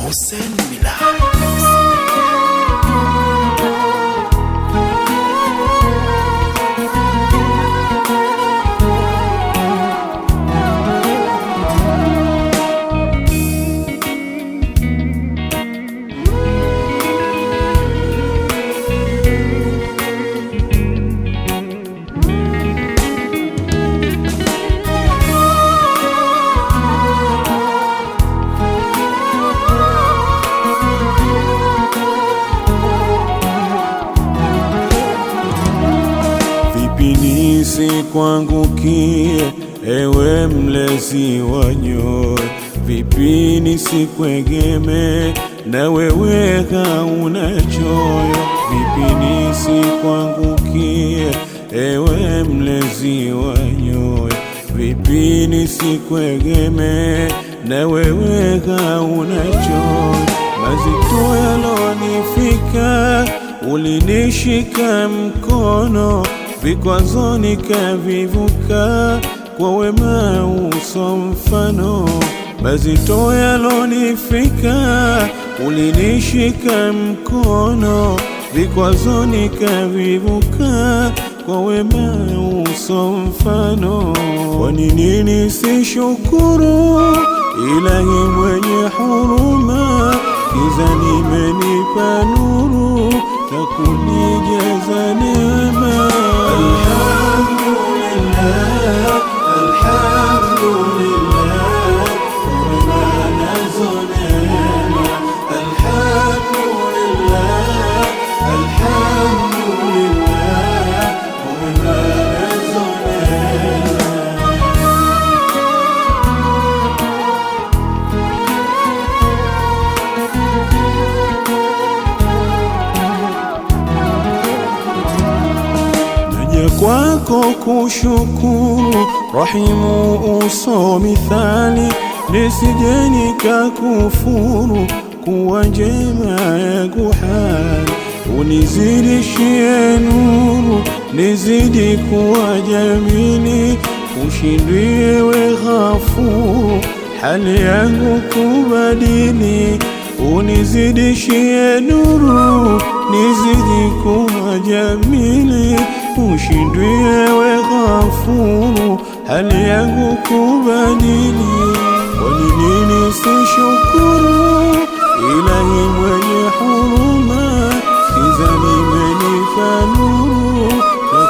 Hussein Mila. Nisikuangukie ewe mlezi wa nyoyo, vipi nisikuegeme na wewe hauna choyo. Vipi nisikuangukie ewe mlezi wa nyoyo, vipi nisikuegeme na wewe hauna choyo. Mazito yalonifika ulinishika mkono, vikwazo nikavivuka kwa wema uso mfano. Mazito yalonifika ulinishika mkono, vikwazo nikavivuka kwa wema uso mfano. Kwa nini nisishukuru Ilahi mwenye huruma, kiza nimenipa nuru na kunijaza neema. Alhamdulillah, alhamdulillah, kwa nazo neema. Alhamdulillah, alhamdulillah, kwa nazo neema. Kwako kushukuru Rahimu uso mithali, nisije nikakufuru kuwa njema yangu hali. Unizidishie nuru nizidi kuwa jamili, ushindie we Ghafuru hali yangu kubadili. Unizidishie nuru nizidi kuwa jamili, ushindie we Ghafuru hali yangu kubadili. Kwa nini nisishukuru Ilahi mwenye huruma, kiza nimenipa nuru na